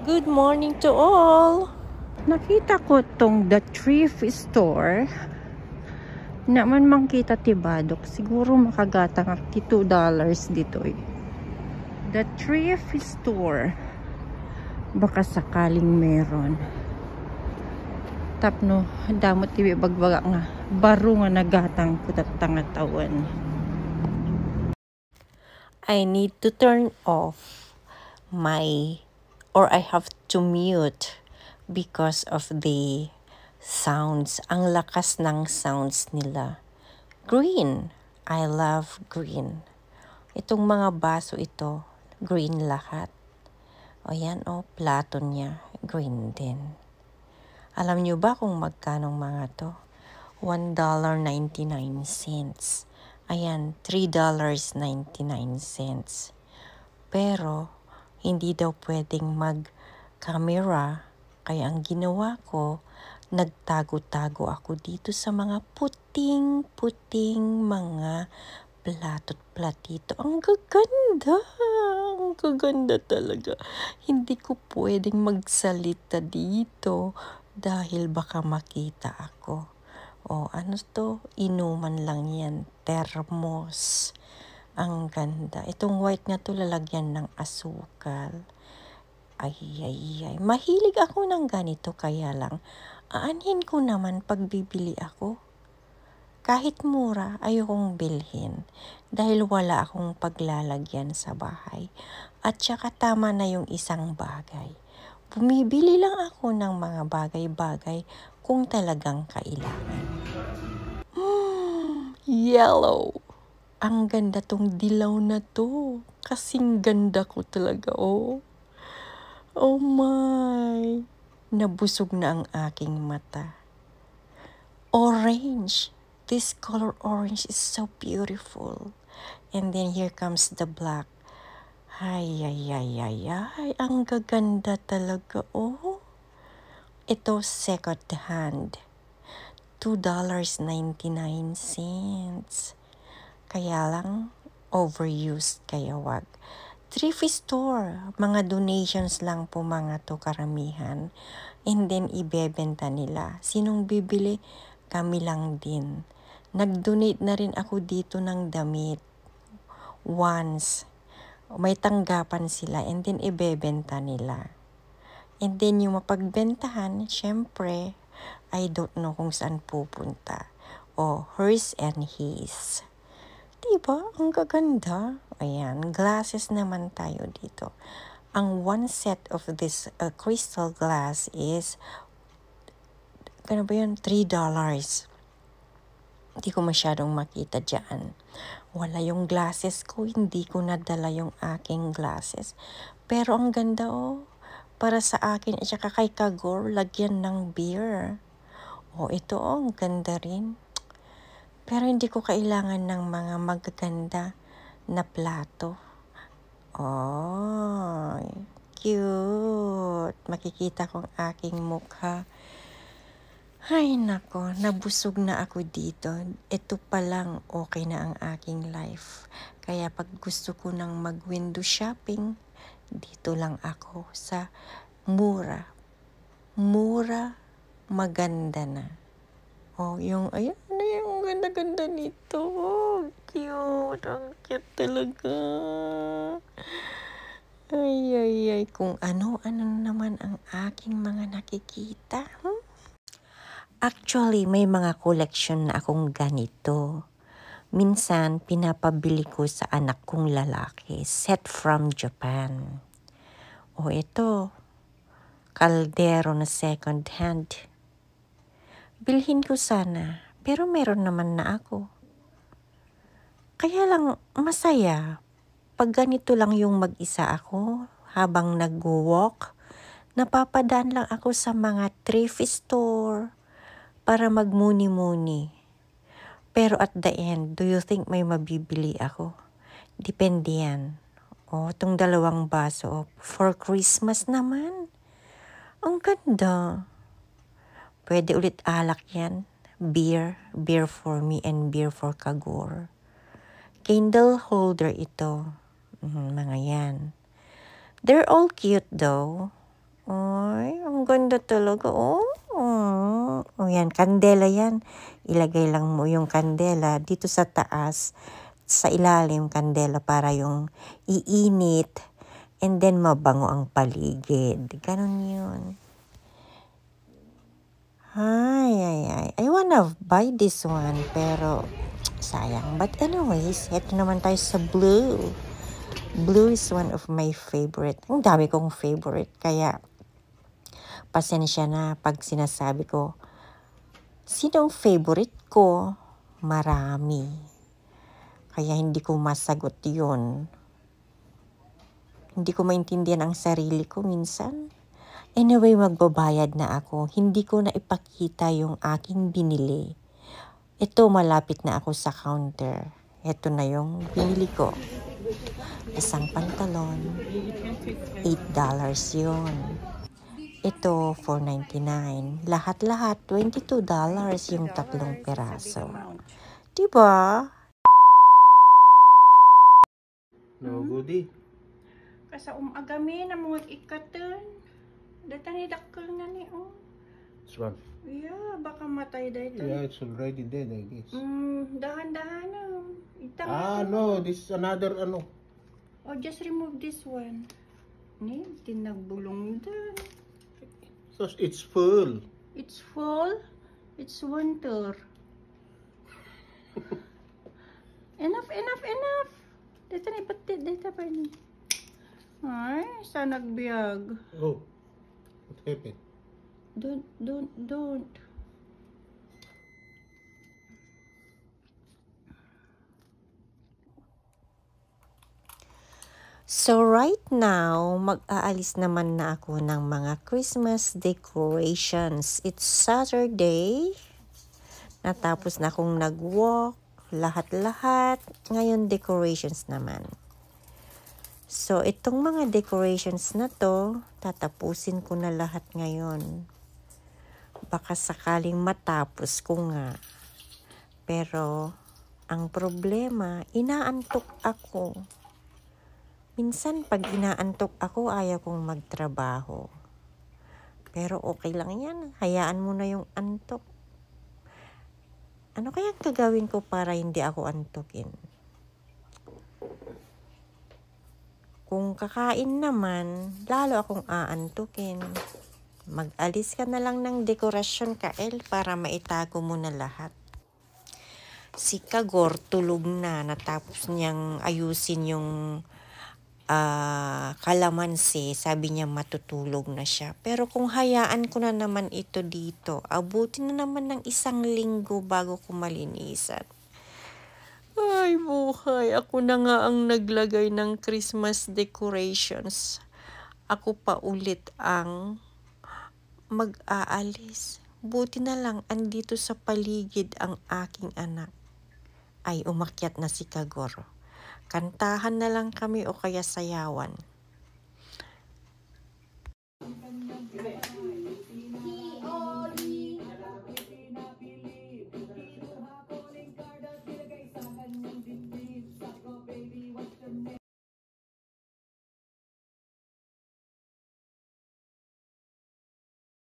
Good morning to all! Nakita ko tong The Thrift Store. Naman makita tibadok. Siguro makagata nga $2 dito eh. The Thrift Store. Baka sakaling meron. Tapno, damot tibi bagbaga nga. Baro nga nagatang putat-tangatawan. I need to turn off or I have to mute because of the sounds. Ang lakas ng sounds nila. Green. I love green. Itong mga baso ito, green lahat. O yan plato niya, green din. Alam niyo ba kung magkano mga to? $1.99. Ayan, $3.99. Pero, hindi daw pwedeng mag-camera. Kaya ang ginawa ko, nagtago-tago ako dito sa mga puting-puting mga plato't platito. Ang gaganda! Ang gaganda talaga. Hindi ko pwedeng magsalita dito dahil baka makita ako. Ano to? Inuman lang yan. Thermos. Ang ganda. Itong white nga to lalagyan ng asukal. Ay. Mahilig ako ng ganito kaya lang. Aanhin ko naman pag bibili ako. Kahit mura, ayokong bilhin. Dahil wala akong paglalagyan sa bahay. At saka tama na yung isang bagay. Bumibili lang ako ng mga bagay-bagay kung talagang kailangan. Yellow. Ang ganda tong dilaw na to. Kasing ganda ko talaga, Oh my. Nabusog na ang aking mata. Orange. This color orange is so beautiful. And then here comes the black. Ay. Ang gaganda talaga, Ito second hand. $2.99. Kaya lang, overused kaya wag. Thrift store, mga donations lang po mga to karamihan. And then ibebenta nila. Sinong bibili? Kami lang din. Nag-donate na rin ako dito ng damit. Once. May tanggapan sila and then ibebenta nila. And then yung mapagbentahan, syempre, I don't know kung saan pupunta. Hers and his. Diba? Ang gaganda. Ayan, glasses naman tayo dito. Ang one set of this crystal glass is, $3. Hindi ko masyadong makita dyan. Wala yung glasses ko, hindi ko nadala yung aking glasses. Pero ang ganda, para sa akin at saka kay Kagor, lagyan ng beer. Ito, ang ganda rin. Pero hindi ko kailangan ng mga magaganda na plato. Cute. Makikita kong aking mukha. Ay nako, nabusog na ako dito. Ito pa lang okay na ang aking life. Kaya pag gusto ko ng mag-window shopping, dito lang ako sa mura. Mura, maganda na. Yung ganda-ganda nito. Cute. Ang cute talaga. Ay. Kung ano-ano naman ang aking mga nakikita. Actually, may mga collection na akong ganito. Minsan, pinapabili ko sa anak kong lalaki. Set from Japan. Ito. Kaldero na second hand. Bilhin ko sana, pero meron naman na ako. Kaya lang masaya. Pag ganito lang yung mag-isa ako, habang nag-walk, napapadaan lang ako sa mga thrift store para magmuni-muni. Pero at the end, do you think may mabibili ako? Depende yan. Itong 2 baso, for Christmas naman. Ang ganda. Pwede ulit alak yan. Beer for me and beer for Kagor. Candle holder ito. Mga yan. They're all cute though. Ay, ang ganda talaga, oh. Oh, yan, kandela yan. Ilagay lang mo yung kandela dito sa taas, sa ilalim kandela para yung iinit, and then mabango ang paligid. Ganon yun. Ay. I wanna buy this one, pero sayang. But anyways, eto naman tayo sa blue. Blue is one of my favorite. Ang dami kong favorite, kaya pasensya na pag sinasabi ko, sinong favorite ko? Marami. Kaya hindi ko masagot yun. Hindi ko maintindihan ang sarili ko minsan. Anyway, magbabayad na ako. Hindi ko na ipakita yung aking binili. Ito, malapit na ako sa counter. Ito na yung binili ko. Isang pantalon. $8 yun. Ito, $4.99. Lahat-lahat, $22 yung tatlong peraso. Diba? No goodie. Kasa agami na mga ikatan. Datang dakkel nga ni oh. This one. Yeah, baka matay dito. Yeah, it's already dead, I guess. Dahan-dahan na. No, this is another ano. Oh, just remove this one. Ni, tinagbulong doon. So it's full. It's full. It's winter. Enough. Dito na ipatit. Dito pa ni. Ay, sa nagbiag. Oh, what happened? Don't. So right now, mag-aalis naman na ako ng mga Christmas decorations. It's Saturday. Natapos na akong nag-walk, lahat-lahat. Ngayon, decorations naman. So, itong mga decorations na to, tatapusin ko na lahat ngayon. Baka sakaling matapos ko nga. Pero, ang problema, inaantok ako. Minsan, pag inaantok ako, ayaw kong magtrabaho. Pero okay lang yan. Hayaan mo na yung antok. Ano kaya gagawin ko para hindi ako antukin? Kung kakain naman, lalo akong aantukin. Mag-alis ka na lang ng dekorasyon, Kael, para maitago mo na lahat. Si Kagor tulog na, natapos niyang ayusin yung kalamansi. Sabi niya matutulog na siya. Pero kung hayaan ko na naman ito dito, abutin na naman ng 1 linggo bago ko malinisan. Ay, buhay. Ako na nga ang naglagay ng Christmas decorations. Ako pa ulit ang mag-aalis. Buti na lang andito sa paligid ang aking anak. Ay, umakyat na si Kagor. Kantahan na lang kami o kaya sayawan.